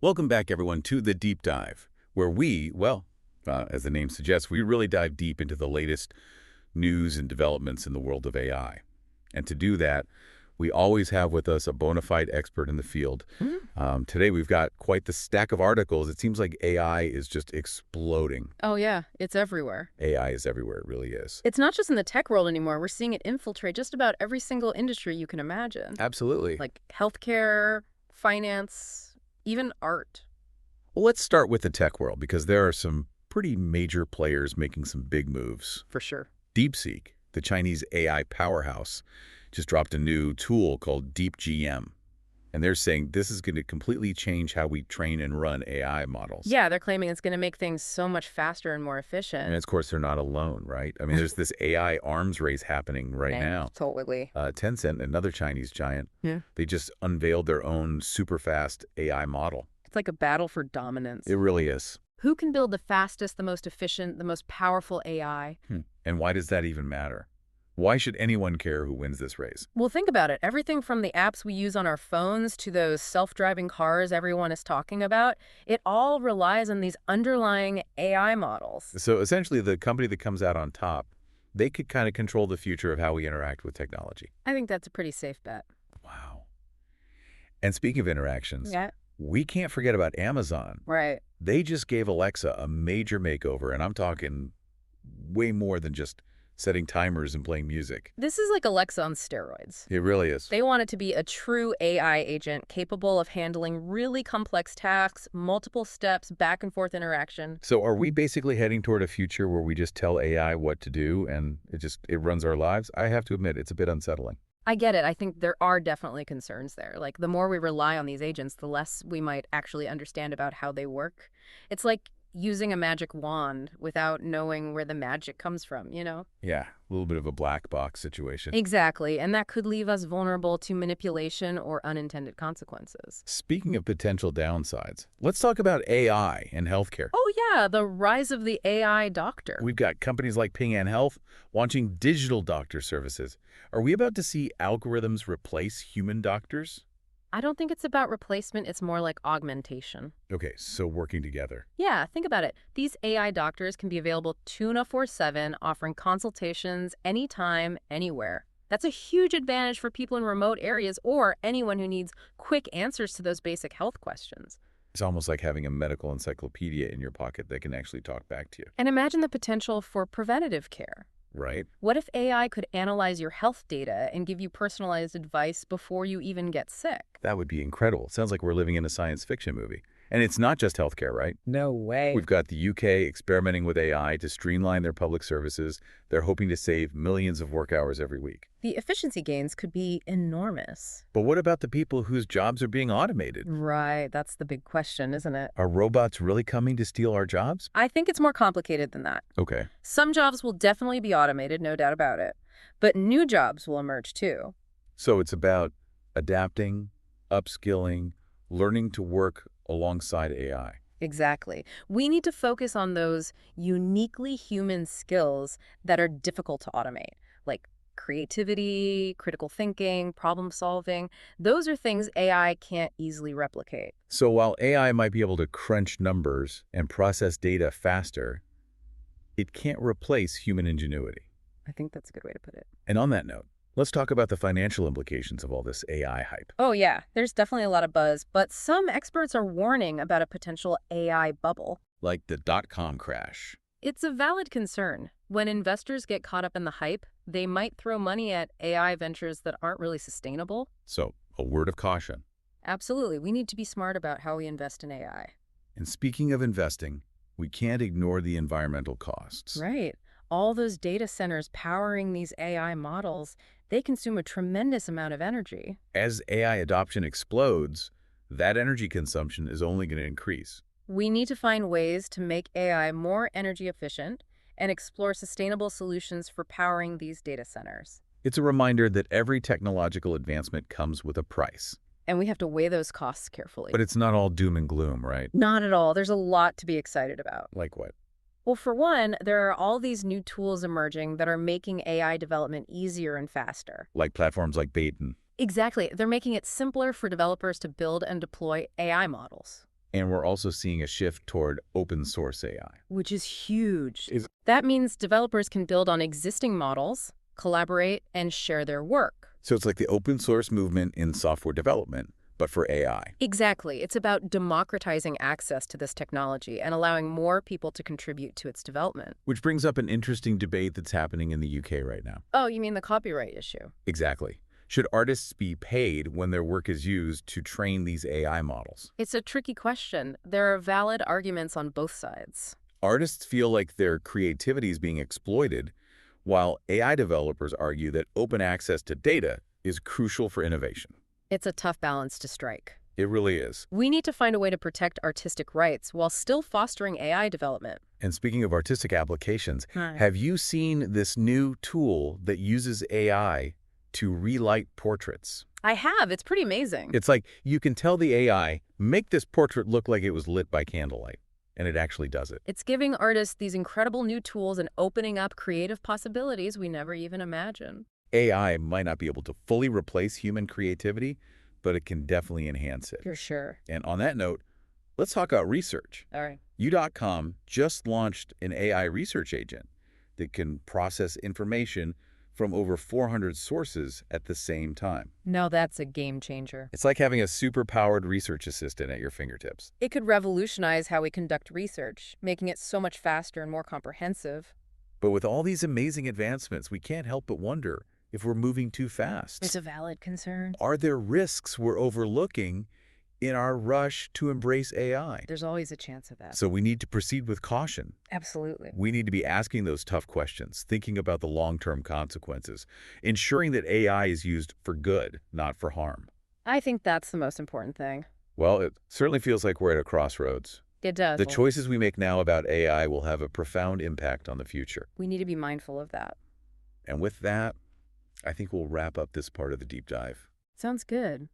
Welcome back, everyone, to The Deep Dive, where as the name suggests, we really dive deep into the latest news and developments in the world of AI. And to do that, we always have with us a bona fide expert in the field. Today, we've got quite the stack of articles. It seems like AI is just exploding. Oh, yeah. It's everywhere. AI is everywhere. It really is. It's not just in the tech world anymore. We're seeing it infiltrate just about every single industry you can imagine. Absolutely. Like healthcare, finance, even art. Well, let's start with the tech world, because there are some pretty major players making some big moves. For sure. DeepSeek, the Chinese AI powerhouse, just dropped a new tool called DeepGM. And they're saying this is going to completely change how we train and run AI models. Yeah, they're claiming it's going to make things so much faster and more efficient. And of course, they're not alone, right? I mean, there's this AI arms race happening right now. Totally. Tencent, another Chinese giant, Yeah. they just unveiled their own super fast AI model. It's like a battle for dominance. It really is. Who can build the fastest, the most efficient, the most powerful AI? And why does that even matter? Why should anyone care who wins this race? Well, think about it. Everything from the apps we use on our phones to those self-driving cars everyone is talking about, it all relies on these underlying AI models. So essentially, the company that comes out on top, they could kind of control the future of how we interact with technology. I think that's a pretty safe bet. Wow. And speaking of interactions, Yeah. we can't forget about Amazon. Right. They just gave Alexa a major makeover, and I'm talking way more than just setting timers and playing music. This is like Alexa on steroids. It really is. They want it to be a true AI agent capable of handling really complex tasks, multiple steps, back and forth interaction. So are we basically heading toward a future where we just tell AI what to do and it runs our lives? I have to admit, it's a bit unsettling. I get it. I think there are definitely concerns there. Like, the more we rely on these agents, the less we might actually understand about how they work. It's like using a magic wand without knowing where the magic comes from, you know? Yeah, a little bit of a black box situation. Exactly. And that could leave us vulnerable to manipulation or unintended consequences. Speaking of potential downsides, let's talk about AI in healthcare. Oh, yeah, the rise of the AI doctor. We've got companies like Ping An Health launching digital doctor services. Are we about to see algorithms replace human doctors? I don't think it's about replacement. It's more like augmentation. Okay, so working together. Yeah, think about it. These AI doctors can be available 24/7, offering consultations anytime, anywhere. That's a huge advantage for people in remote areas or anyone who needs quick answers to those basic health questions. It's almost like having a medical encyclopedia in your pocket that can actually talk back to you. And imagine the potential for preventative care. Right? What if AI could analyze your health data and give you personalized advice before you even get sick? That would be incredible. Sounds like we're living in a science fiction movie. And it's not just healthcare, right? No way. We've got the UK experimenting with AI to streamline their public services. They're hoping to save millions of work hours every week. The efficiency gains could be enormous. But what about the people whose jobs are being automated? Right, that's the big question, isn't it? Are robots really coming to steal our jobs? I think it's more complicated than that. Okay. Some jobs will definitely be automated, no doubt about it. But new jobs will emerge too. So it's about adapting, upskilling, learning to work alongside AI. Exactly. We need to focus on those uniquely human skills that are difficult to automate, like creativity, critical thinking, problem solving. Those are things AI can't easily replicate. So while AI might be able to crunch numbers and process data faster, it can't replace human ingenuity. I think that's a good way to put it. And on that note, let's talk about the financial implications of all this AI hype. Oh, yeah, there's definitely a lot of buzz, but some experts are warning about a potential AI bubble. Like the dot-com crash. It's a valid concern. When investors get caught up in the hype, they might throw money at AI ventures that aren't really sustainable. So, a word of caution. Absolutely. We need to be smart about how we invest in AI. And speaking of investing, we can't ignore the environmental costs. Right. All those data centers powering these AI models, they consume a tremendous amount of energy. As AI adoption explodes, that energy consumption is only going to increase. We need to find ways to make AI more energy efficient and explore sustainable solutions for powering these data centers. It's a reminder that every technological advancement comes with a price. And we have to weigh those costs carefully. But it's not all doom and gloom, right? Not at all. There's a lot to be excited about. Like what? Well, for one, there are all these new tools emerging that are making AI development easier and faster. Like platforms like Baton. Exactly. They're making it simpler for developers to build and deploy AI models. And we're also seeing a shift toward open source AI. Which is huge. Is That means developers can build on existing models, collaborate, and share their work. So it's like the open source movement in software development, but for AI. Exactly. It's about democratizing access to this technology and allowing more people to contribute to its development. Which brings up an interesting debate that's happening in the UK right now. Oh, you mean the copyright issue? Exactly. Should artists be paid when their work is used to train these AI models? It's a tricky question. There are valid arguments on both sides. Artists feel like their creativity is being exploited, while AI developers argue that open access to data is crucial for innovation. It's a tough balance to strike. It really is. We need to find a way to protect artistic rights while still fostering AI development. And speaking of artistic applications, Hi. have you seen this new tool that uses AI to relight portraits? I have. It's pretty amazing. It's like you can tell the AI, make this portrait look like it was lit by candlelight, and it actually does it. It's giving artists these incredible new tools and opening up creative possibilities we never even imagined. AI might not be able to fully replace human creativity, but it can definitely enhance it. For sure. And on that note, let's talk about research. All right. U.com just launched an AI research agent that can process information from over 400 sources at the same time. Now that's a game changer. It's like having a super-powered research assistant at your fingertips. It could revolutionize how we conduct research, making it so much faster and more comprehensive. But with all these amazing advancements, we can't help but wonder if we're moving too fast. It's a valid concern. Are there risks we're overlooking in our rush to embrace AI? There's always a chance of that. So we need to proceed with caution. Absolutely. We need to be asking those tough questions, thinking about the long-term consequences, ensuring that AI is used for good, not for harm. I think that's the most important thing. Well, it certainly feels like we're at a crossroads. It does. The choices we make now about AI will have a profound impact on the future. We need to be mindful of that. And with that, I think we'll wrap up this part of the deep dive. Sounds good.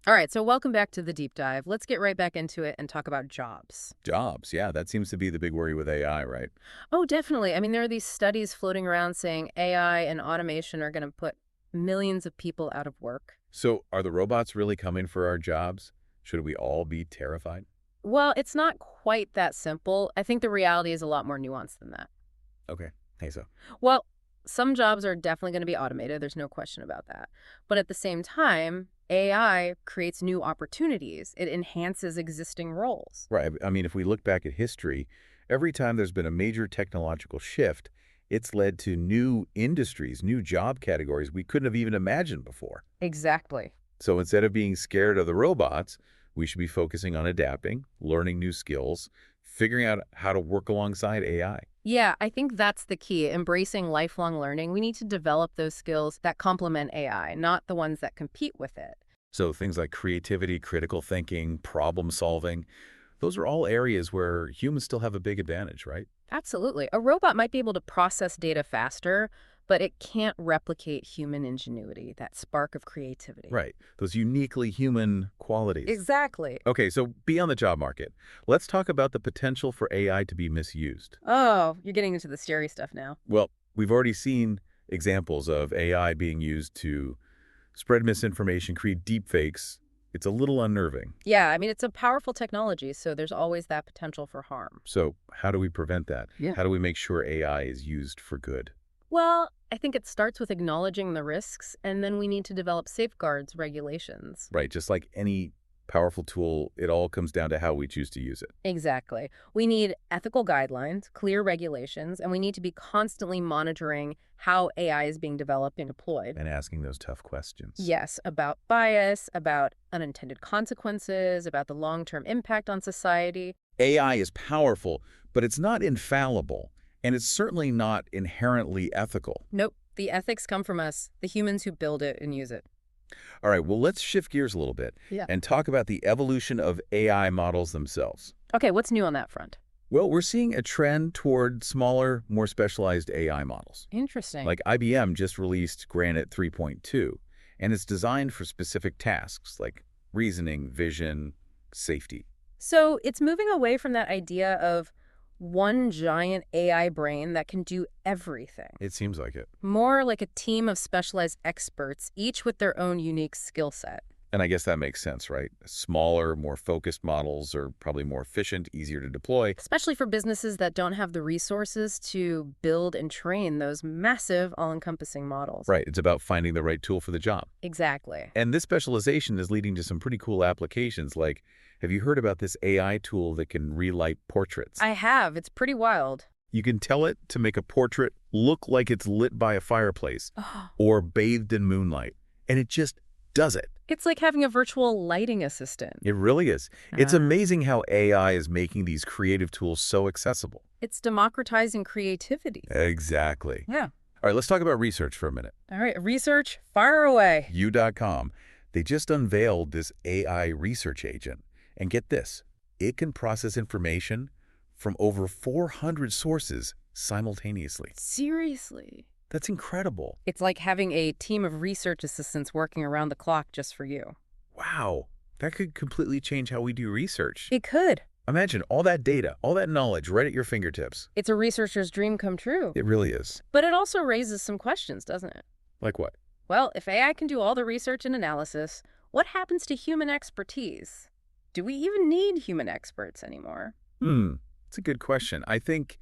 All right, so welcome back to the deep dive. Let's get right back into it and talk about jobs. Jobs, yeah, that seems to be the big worry with AI, right? Oh, definitely. I mean, there are these studies floating around saying AI and automation are going to put millions of people out of work. So are the robots really coming for our jobs? Should we all be terrified? Well, it's not quite that simple. I think the reality is a lot more nuanced than that. Okay, hey, so. Well, some jobs are definitely going to be automated. There's no question about that. But at the same time, AI creates new opportunities. It enhances existing roles. Right. I mean, if we look back at history, every time there's been a major technological shift, it's led to new industries, new job categories we couldn't have even imagined before. Exactly. So instead of being scared of the robots, we should be focusing on adapting, learning new skills, figuring out how to work alongside AI. Yeah, I think that's the key, embracing lifelong learning. We need to develop those skills that complement AI, not the ones that compete with it. So things like creativity, critical thinking, problem solving, those are all areas where humans still have a big advantage, right? Absolutely. A robot might be able to process data faster, but it can't replicate human ingenuity, that spark of creativity. Right. Those uniquely human qualities. Exactly. Okay, so beyond the job market, let's talk about the potential for AI to be misused. Oh, you're getting into the scary stuff now. Well, we've already seen examples of AI being used to spread misinformation, create deepfakes. It's a little unnerving. Yeah, I mean, it's a powerful technology, so there's always that potential for harm. So how do we prevent that? Yeah. How do we make sure AI is used for good? Well, I think it starts with acknowledging the risks, and then we need to develop safeguards, regulations. Right, just like any powerful tool, it all comes down to how we choose to use it. Exactly. We need ethical guidelines, clear regulations, and we need to be constantly monitoring how AI is being developed and deployed. And asking those tough questions. Yes, about bias, about unintended consequences, about the long-term impact on society. AI is powerful, but it's not infallible, and it's certainly not inherently ethical. Nope, the ethics come from us, the humans who build it and use it. All right, well, let's shift gears a little bit and talk about the evolution of AI models themselves. Okay, what's new on that front? Well, we're seeing a trend toward smaller, more specialized AI models. Interesting. Like IBM just released Granite 3.2, and it's designed for specific tasks like reasoning, vision, safety. So it's moving away from that idea of one giant AI brain that can do everything. It seems like it. More like a team of specialized experts, each with their own unique skill set. And I guess that makes sense, right? Smaller, more focused models are probably more efficient, easier to deploy. Especially for businesses that don't have the resources to build and train those massive, all-encompassing models. Right, it's about finding the right tool for the job. Exactly. And this specialization is leading to some pretty cool applications, like, have you heard about this AI tool that can relight portraits? I have. It's pretty wild. You can tell it to make a portrait look like it's lit by a fireplace or bathed in moonlight, and it just does it. It's like having a virtual lighting assistant. It really is. It's Ah. amazing how AI is making these creative tools so accessible. It's democratizing creativity. Exactly. Yeah. All right, let's talk about research for a minute. All right, research, fire away. U.com, they just unveiled this AI research agent. And get this, it can process information from over 400 sources simultaneously. Seriously. That's incredible. It's like having a team of research assistants working around the clock just for you. Wow, that could completely change how we do research. It could. Imagine all that data, all that knowledge right at your fingertips. It's a researcher's dream come true. It really is. But it also raises some questions, doesn't it? Like what? Well, if AI can do all the research and analysis, what happens to human expertise? Do we even need human experts anymore? It's a good question. I think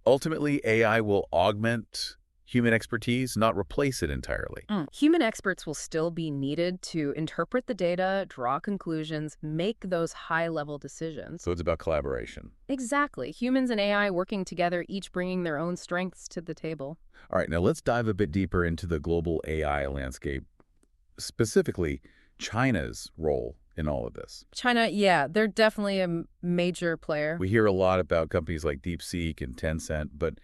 ultimately AI will augment human expertise, not replace it entirely. Human experts will still be needed to interpret the data, draw conclusions, make those high-level decisions. So it's about collaboration. Exactly. Humans and AI working together, each bringing their own strengths to the table. All right, now let's dive a bit deeper into the global AI landscape, specifically China's role in all of this. China, yeah, they're definitely a major player. We hear a lot about companies like DeepSeek and Tencent, but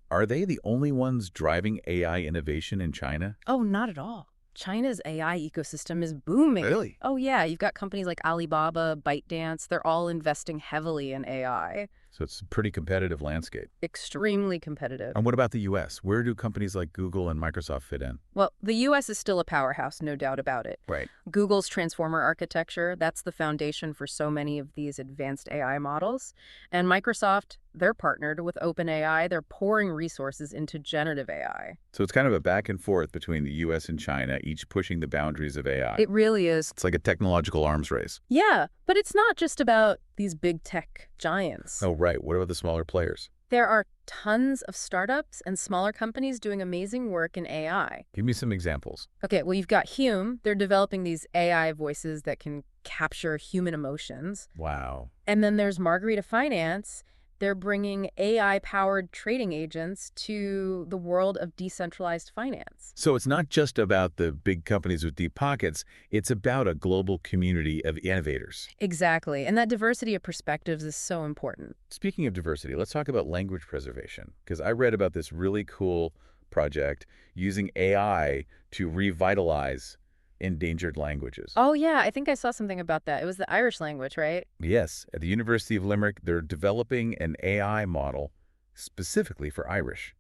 are they the only ones driving AI innovation in China? Oh, not at all. China's AI ecosystem is booming. Really? Oh, yeah. You've got companies like Alibaba, ByteDance. They're all investing heavily in AI. So it's a pretty competitive landscape. Extremely competitive. And what about the U.S.? Where do companies like Google and Microsoft fit in? Well, the U.S. is still a powerhouse, no doubt about it. Right. Google's transformer architecture, that's the foundation for so many of these advanced AI models. And Microsoft, they're partnered with OpenAI. They're pouring resources into generative AI. So it's kind of a back and forth between the U.S. and China, each pushing the boundaries of AI. It really is. It's like a technological arms race. Yeah, but it's not just about these big tech giants. Oh, right. What about the smaller players? There are tons of startups and smaller companies doing amazing work in AI. Give me some examples. Okay, well, you've got Hume. They're developing these AI voices that can capture human emotions. Wow. And then there's Margarita Finance. They're bringing AI-powered trading agents to the world of decentralized finance. So it's not just about the big companies with deep pockets. It's about a global community of innovators. Exactly. And that diversity of perspectives is so important. Speaking of diversity, let's talk about language preservation, because I read about this really cool project using AI to revitalize endangered languages. Oh, yeah, I think I saw something about that. It was the Irish language, right? Yes, at the University of Limerick, they're developing an AI model specifically for Irish.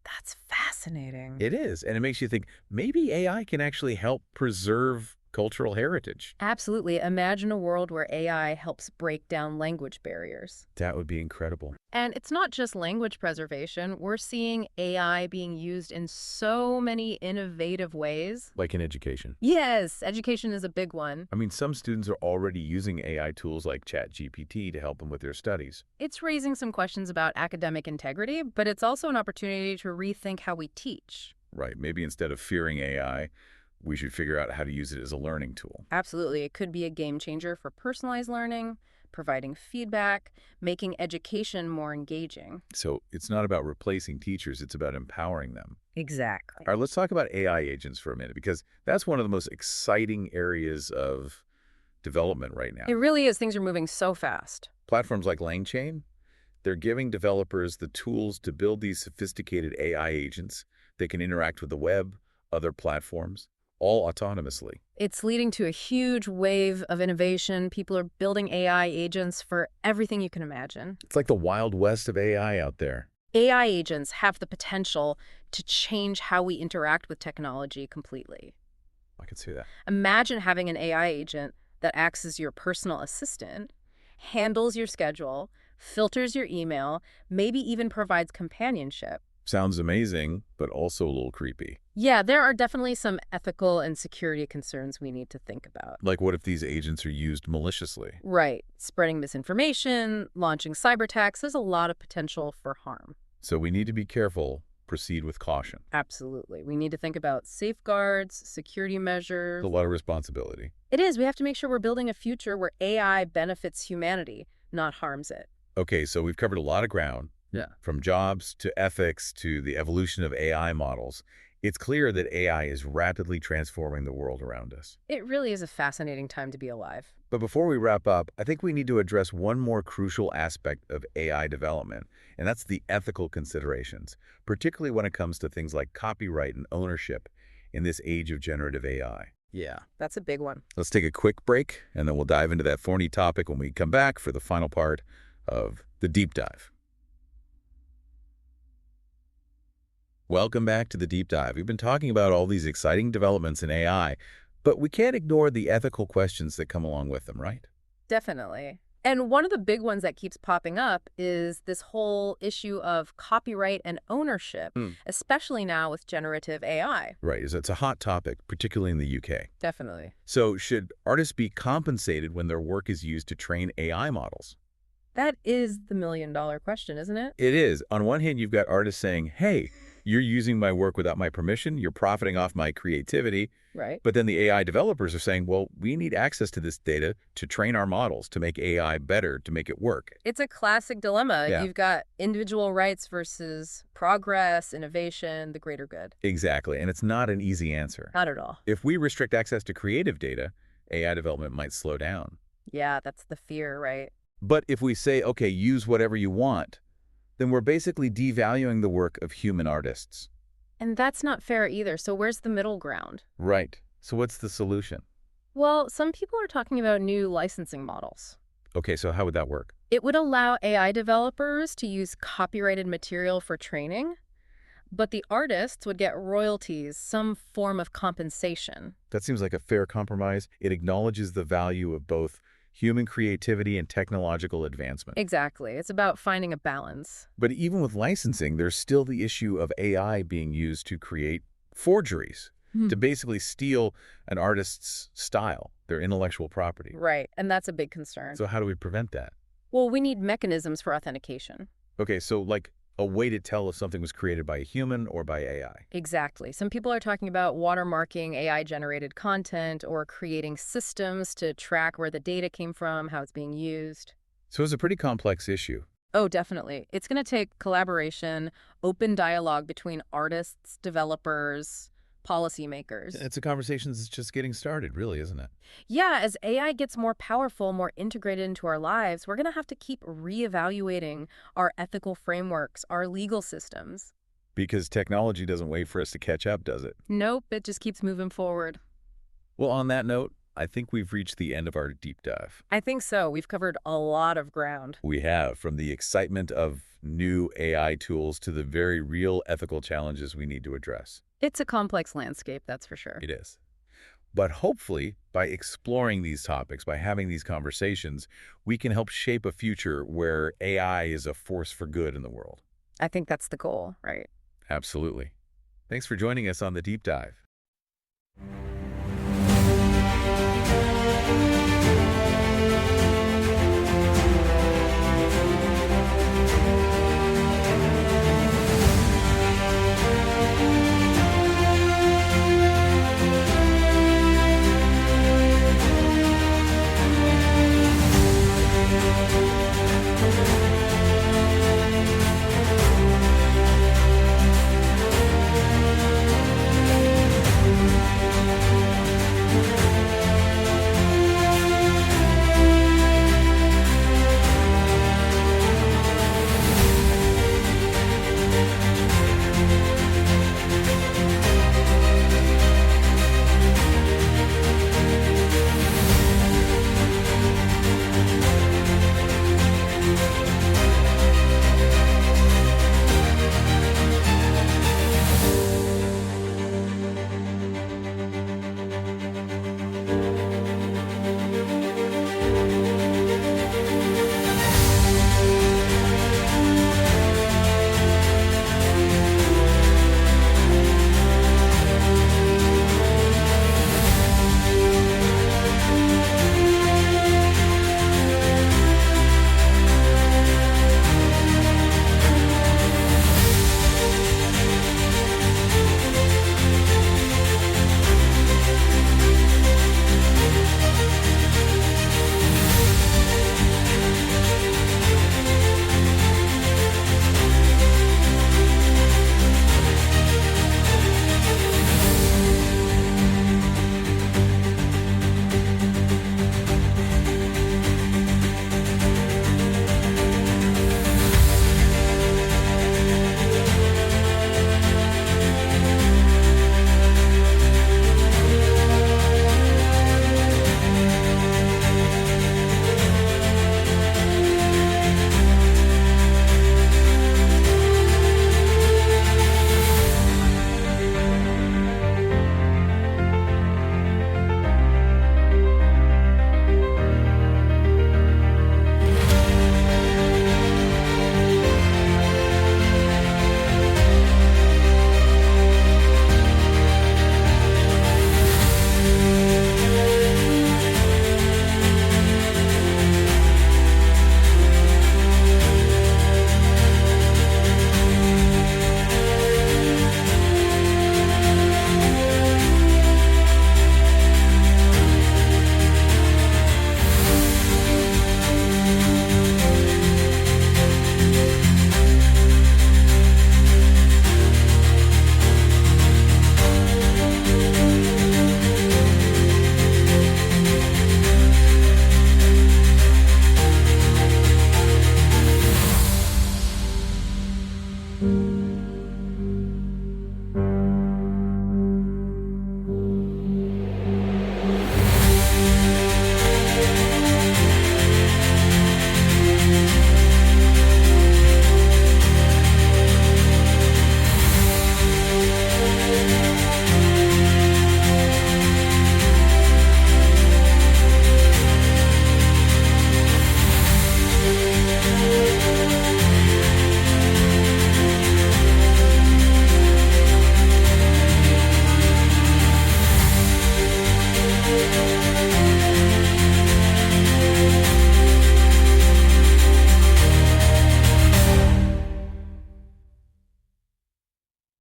That's fascinating. It is, and it makes you think maybe AI can actually help preserve cultural heritage. Absolutely. Imagine a world where AI helps break down language barriers. That would be incredible. And it's not just language preservation. We're seeing AI being used in so many innovative ways. Like in education. Yes, education is a big one. I mean, some students are already using AI tools like ChatGPT to help them with their studies. It's raising some questions about academic integrity, but it's also an opportunity to rethink how we teach. Right, maybe instead of fearing AI, we should figure out how to use it as a learning tool. Absolutely. It could be a game changer for personalized learning, providing feedback, making education more engaging. So it's not about replacing teachers, it's about empowering them. Exactly. All right, let's talk about AI agents for a minute, because that's one of the most exciting areas of development right now. It really is. Things are moving so fast. Platforms like LangChain, they're giving developers the tools to build these sophisticated AI agents that can interact with the web, other platforms, all autonomously. It's leading to a huge wave of innovation. People are building AI agents for everything you can imagine. It's like the Wild West of AI out there. AI agents have the potential to change how we interact with technology completely. I can see that. Imagine having an AI agent that acts as your personal assistant, handles your schedule, filters your email, maybe even provides companionship. Sounds amazing, but also a little creepy. Yeah, there are definitely some ethical and security concerns we need to think about. Like, what if these agents are used maliciously? Right. Spreading misinformation, launching cyber attacks, there's a lot of potential for harm. So we need to be careful, proceed with caution. Absolutely. We need to think about safeguards, security measures. A lot of responsibility. It is. We have to make sure we're building a future where AI benefits humanity, not harms it. Okay, so we've covered a lot of ground. Yeah. From jobs to ethics to the evolution of AI models. It's clear that AI is rapidly transforming the world around us. It really is a fascinating time to be alive. But before we wrap up, I think we need to address one more crucial aspect of AI development, and that's the ethical considerations, particularly when it comes to things like copyright and ownership in this age of generative AI. Yeah. That's a big one. Let's take a quick break, and then we'll dive into that thorny topic when we come back for the final part of the deep dive. Welcome back to the deep dive. We've been talking about all these exciting developments in AI, but we can't ignore the ethical questions that come along with them, right? Definitely. And one of the big ones that keeps popping up is this whole issue of copyright and ownership, especially now with generative AI. Right. It's a hot topic, particularly in the UK. Definitely. So should artists be compensated when their work is used to train AI models? That is the million-dollar question, isn't it? It is. On one hand, you've got artists saying, hey, you're using my work without my permission, you're profiting off my creativity. Right. But then the AI developers are saying, well, we need access to this data to train our models, to make AI better, to make it work. It's a classic dilemma. Yeah. You've got individual rights versus progress, innovation, the greater good. Exactly. And it's not an easy answer. Not at all. If we restrict access to creative data, AI development might slow down. Yeah, that's the fear, right? But if we say, okay, use whatever you want, then we're basically devaluing the work of human artists. And that's not fair either. So where's the middle ground? Right. So what's the solution? Well, some people are talking about new licensing models. Okay, so how would that work? It would allow AI developers to use copyrighted material for training, but the artists would get royalties, some form of compensation. That seems like a fair compromise. It acknowledges the value of both human creativity and technological advancement. Exactly. It's about finding a balance. But even with licensing, there's still the issue of AI being used to create forgeries, to basically steal an artist's style, their intellectual property. Right. And that's a big concern. So how do we prevent that? Well, we need mechanisms for authentication. Okay, so like a way to tell if something was created by a human or by AI. Exactly. Some people are talking about watermarking AI-generated content or creating systems to track where the data came from, how it's being used. So it's a pretty complex issue. Oh, definitely. It's going to take collaboration, open dialogue between artists, developers, policymakers. It's a conversation that's just getting started, really, isn't it? Yeah, as AI gets more powerful, more integrated into our lives, we're going to have to keep reevaluating our ethical frameworks, our legal systems. Because technology doesn't wait for us to catch up, does it? Nope, it just keeps moving forward. Well, on that note, I think we've reached the end of our deep dive. I think so. We've covered a lot of ground. We have, from the excitement of new AI tools to the very real ethical challenges we need to address. It's a complex landscape, that's for sure. It is. But hopefully, by exploring these topics, by having these conversations, we can help shape a future where AI is a force for good in the world. I think that's the goal, right? Absolutely. Thanks for joining us on the Deep Dive.